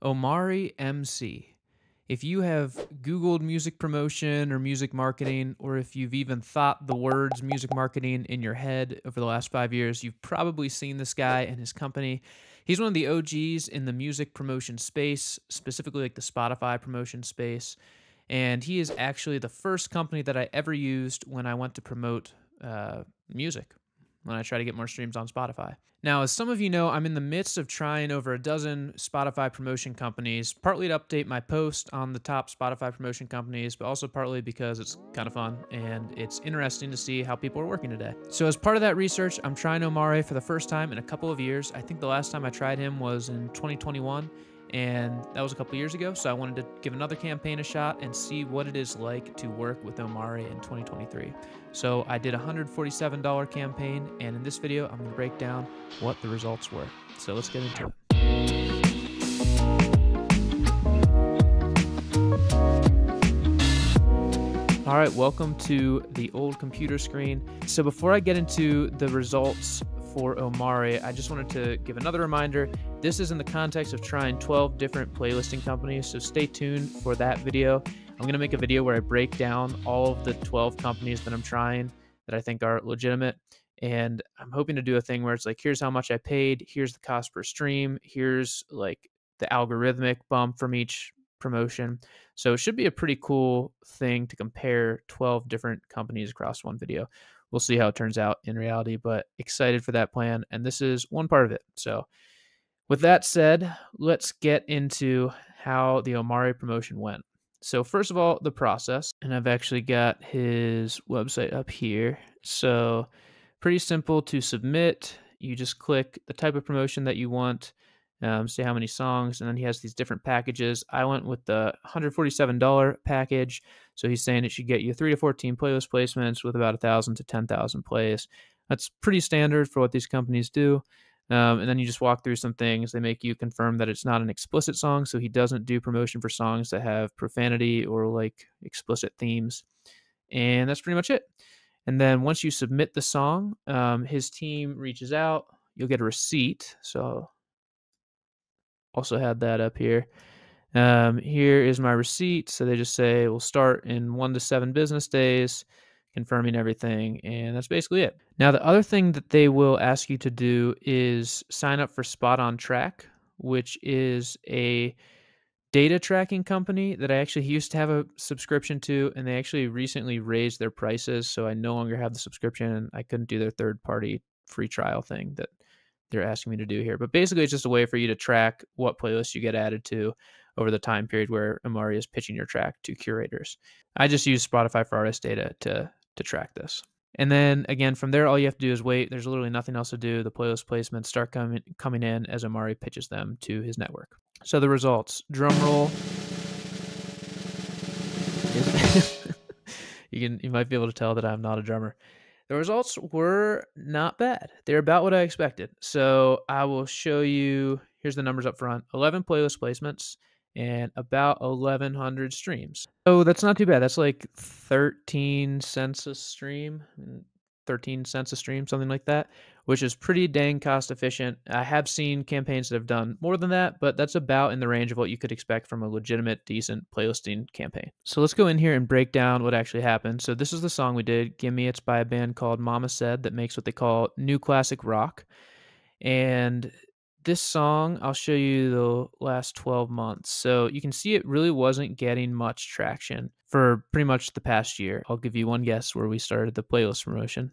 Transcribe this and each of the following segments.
Omari MC. If you have Googled music promotion or music marketing, or if you've even thought the words music marketing in your head over the last 5 years, you've probably seen this guy and his company. He's one of the OGs in the music promotion space, specifically like the Spotify promotion space. And he is actually the first company that I ever used when I went to promote music, when I try to get more streams on Spotify. Now, as some of you know, I'm in the midst of trying over a dozen Spotify promotion companies, partly to update my post on the top Spotify promotion companies, but also partly because it's kind of fun and it's interesting to see how people are working today. So as part of that research, I'm trying Omari for the first time in a couple of years. I think the last time I tried him was in 2021. And that was a couple years ago, so I wanted to give another campaign a shot and see what it is like to work with Omari in 2023. So I did a $147 campaign, and in this video, I'm going to break down what the results were. So let's get into it. All right, welcome to the old computer screen. So before I get into the results for Omari, I just wanted to give another reminder. This is in the context of trying 12 different playlisting companies, so stay tuned for that video. I'm going to make a video where I break down all of the 12 companies that I'm trying that I think are legitimate, and I'm hoping to do a thing where it's like, here's how much I paid, here's the cost per stream, here's like the algorithmic bump from each promotion. So it should be a pretty cool thing to compare 12 different companies across one video. We'll see how it turns out in reality, but excited for that plan, and this is one part of it. So with that said, let's get into how the Omari promotion went. So first of all, the process, and I've actually got his website up here. So pretty simple to submit. You just click the type of promotion that you want, say how many songs, and then he has these different packages. I went with the $147 package. So he's saying it should get you 3 to 14 playlist placements with about 1,000 to 10,000 plays. That's pretty standard for what these companies do. And then you just walk through some things. They make you confirm that it's not an explicit song, so he doesn't do promotion for songs that have profanity or like explicit themes. And that's pretty much it. And then once you submit the song, his team reaches out. You'll get a receipt. So also had that up here. Here is my receipt. So they just say we'll start in 1 to 7 business days, confirming everything, and that's basically it. Now, the other thing that they will ask you to do is sign up for Spot on Track, which is a data tracking company that I actually used to have a subscription to, and they actually recently raised their prices, so I no longer have the subscription, and I couldn't do their third-party free trial thing that they're asking me to do here. But basically, it's just a way for you to track what playlists you get added to over the time period where Omari is pitching your track to curators. I just use Spotify for Artist data to track this. And then again, from there, all you have to do is wait. There's literally nothing else to do. The playlist placements start coming in as Omari pitches them to his network. So the results, drum roll. You might be able to tell that I'm not a drummer. The results were not bad. They're about what I expected. So I will show you, here's the numbers up front, 11 playlist placements and about 1,100 streams. So that's not too bad. That's like 13 cents a stream, 13 cents a stream, something like that, which is pretty dang cost efficient. I have seen campaigns that have done more than that, but that's about in the range of what you could expect from a legitimate, decent playlisting campaign. So let's go in here and break down what actually happened. So this is the song we did, Gimme. It's by a band called Mama Said that makes what they call new classic rock. And this song, I'll show you the last 12 months. So you can see it really wasn't getting much traction for pretty much the past year. I'll give you one guess where we started the playlist promotion.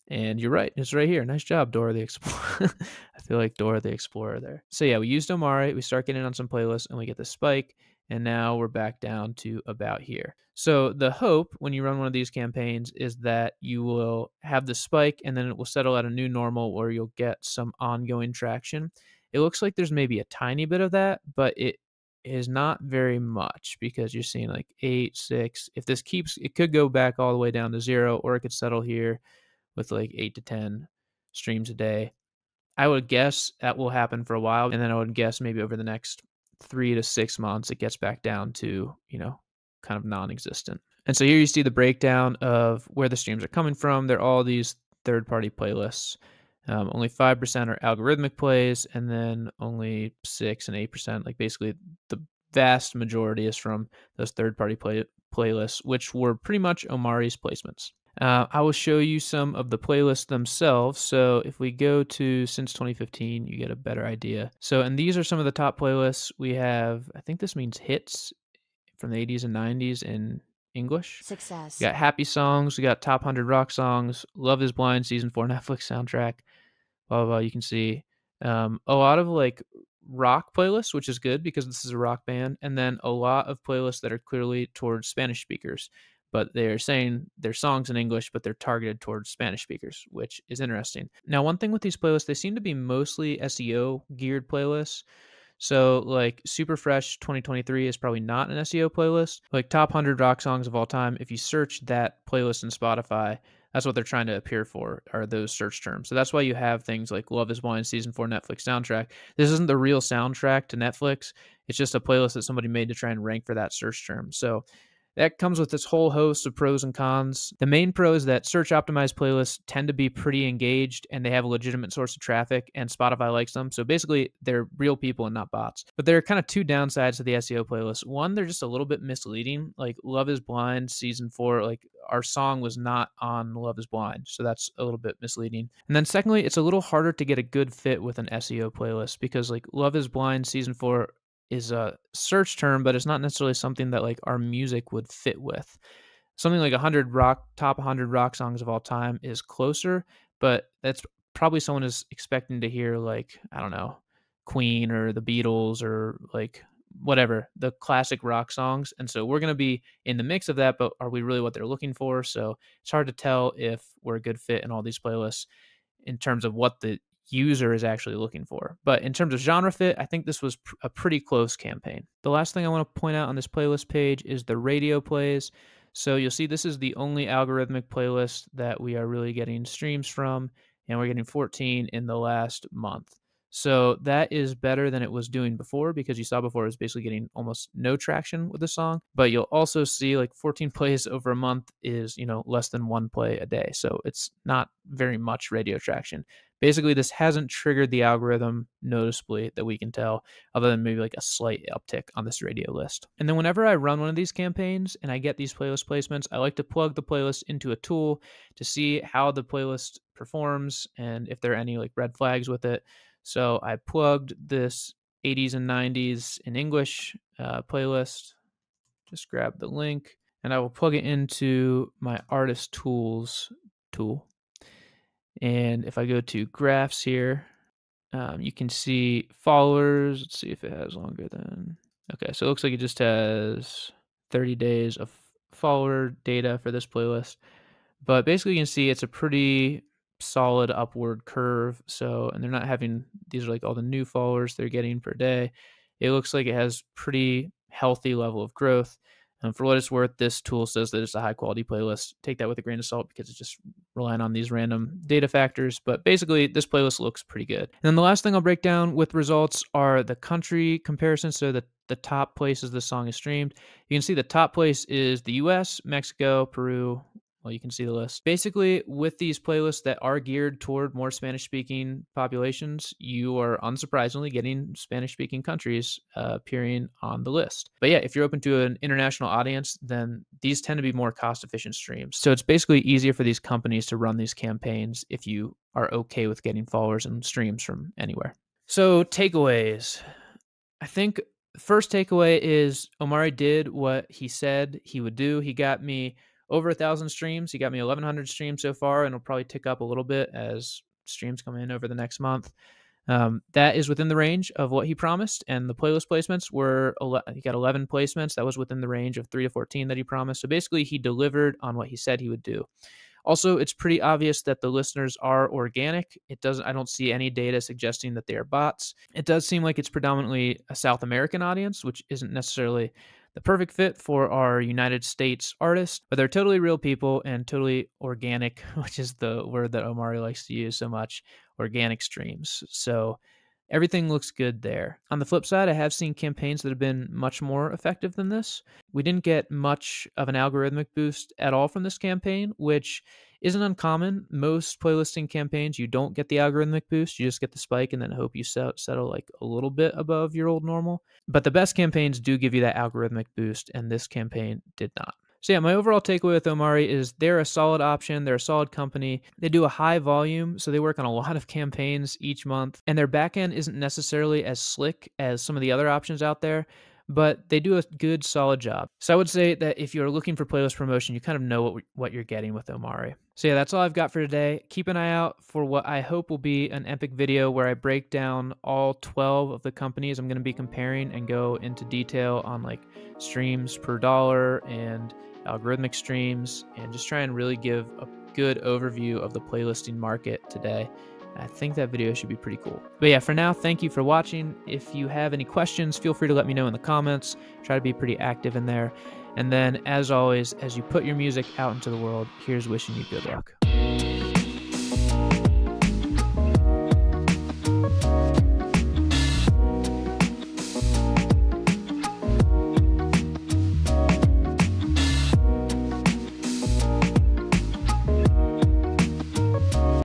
And you're right. It's right here. Nice job, Dora the Explorer. I feel like Dora the Explorer there. So yeah, we used Omari. We start getting on some playlists and we get the spike. And now we're back down to about here. So the hope when you run one of these campaigns is that you will have the spike and then it will settle at a new normal where you'll get some ongoing traction. It looks like there's maybe a tiny bit of that, but it is not very much because you're seeing like 8, 6. If this keeps, it could go back all the way down to 0, or it could settle here with like 8 to 10 streams a day. I would guess that will happen for a while. And then I would guess maybe over the next 3 to 6 months, it gets back down to, kind of non-existent. And so here you see the breakdown of where the streams are coming from. They're all these third-party playlists. Only 5% are algorithmic plays, and then only 6 and 8%, like basically the vast majority is from those third-party playlists, which were pretty much Omari's placements. I will show you some of the playlists themselves. So if we go to since 2015, you get a better idea. So, and these are some of the top playlists. We have, I think this means hits from the 80s and 90s in English. We Success. got happy songs. We got top 100 rock songs. Love is Blind season 4 Netflix soundtrack. Blah, blah, blah. You can see a lot of like rock playlists, which is good because this is a rock band, and then a lot of playlists that are clearly towards Spanish speakers, but they're saying their songs in English, but they're targeted towards Spanish speakers, which is interesting. Now, one thing with these playlists, they seem to be mostly SEO geared playlists. So, like, Super Fresh 2023 is probably not an SEO playlist. Like, top 100 rock songs of all time, if you search that playlist in Spotify, that's what they're trying to appear for, are those search terms. So that's why you have things like Love is Blind Season 4 Netflix soundtrack. This isn't the real soundtrack to Netflix. It's just a playlist that somebody made to try and rank for that search term. So that comes with this whole host of pros and cons. The main pro is that search optimized playlists tend to be pretty engaged and they have a legitimate source of traffic, and Spotify likes them. So basically, they're real people and not bots. But there are kind of two downsides to the SEO playlists. One, they're just a little bit misleading. Like Love is Blind season 4, like our song was not on Love is Blind. So that's a little bit misleading. And then secondly, it's a little harder to get a good fit with an SEO playlist because like Love is Blind season 4 is a search term, but it's not necessarily something that like our music would fit with. Something like top 100 rock songs of all time is closer, but that's probably someone is expecting to hear like, I don't know, Queen or the Beatles or like whatever, the classic rock songs. And so we're going to be in the mix of that, but are we really what they're looking for? So it's hard to tell if we're a good fit in all these playlists in terms of what the user is actually looking for. But in terms of genre fit, I think this was a pretty close campaign. The last thing I want to point out on this playlist page is the radio plays. So you'll see this is the only algorithmic playlist that we are really getting streams from, and we're getting 14 in the last month. So that is better than it was doing before, because you saw before it was basically getting almost no traction with the song. But you'll also see like 14 plays over a month is, less than 1 play a day. So it's not very much radio traction. Basically, this hasn't triggered the algorithm noticeably that we can tell, other than maybe like a slight uptick on this radio list. And then whenever I run one of these campaigns and I get these playlist placements, I like to plug the playlist into a tool to see how the playlist performs and if there are any like red flags with it. So I plugged this 80s and 90s in English playlist. Just grab the link and I will plug it into my artist tools tool. And if I go to graphs here, you can see followers. Let's see if it has longer than. Okay, so it looks like it just has 30 days of follower data for this playlist. But basically, you can see it's a pretty solid upward curve. So, and they're not having, these are like all the new followers they're getting per day. It looks like it has pretty healthy level of growth. And for what it's worth, this tool says that it's a high quality playlist. Take that with a grain of salt because it's just relying on these random data factors. But basically, this playlist looks pretty good. And then the last thing I'll break down with results are the country comparisons. So that the top places the song is streamed. You can see the top place is the US, Mexico, Peru. Well, you can see the list. Basically, with these playlists that are geared toward more Spanish-speaking populations, you are unsurprisingly getting Spanish-speaking countries appearing on the list. But yeah, if you're open to an international audience, then these tend to be more cost-efficient streams. So it's basically easier for these companies to run these campaigns if you are okay with getting followers and streams from anywhere. So takeaways. I think first takeaway is Omari did what he said he would do. He got me over 1,000 streams. He got me 1,100 streams so far, and it'll probably tick up a little bit as streams come in over the next month. That is within the range of what he promised, and the playlist placements were, he got 11 placements. That was within the range of 3 to 14 that he promised. So basically, he delivered on what he said he would do. Also, it's pretty obvious that the listeners are organic. I don't see any data suggesting that they are bots. It does seem like it's predominantly a South American audience, which isn't necessarily the perfect fit for our United States artists, but they're totally real people and totally organic, which is the word that Omari likes to use so much, organic streams. So everything looks good there. On the flip side, I have seen campaigns that have been much more effective than this. We didn't get much of an algorithmic boost at all from this campaign, which isn't uncommon. Most playlisting campaigns, you don't get the algorithmic boost. You just get the spike and then hope you settle like a little bit above your old normal. But the best campaigns do give you that algorithmic boost, and this campaign did not. So yeah, my overall takeaway with Omari is they're a solid option. They're a solid company. They do a high volume, so they work on a lot of campaigns each month. And their backend isn't necessarily as slick as some of the other options out there, but they do a good, solid job. So I would say that if you're looking for playlist promotion, you kind of know what you're getting with Omari. So yeah, that's all I've got for today. Keep an eye out for what I hope will be an epic video where I break down all 12 of the companies I'm going to be comparing and go into detail on like streams per dollar and algorithmic streams, and just try and really give a good overview of the playlisting market today. I think that video should be pretty cool. But yeah, for now, thank you for watching. If you have any questions, feel free to let me know in the comments. Try to be pretty active in there. And then, as always, as you put your music out into the world, here's wishing you good luck.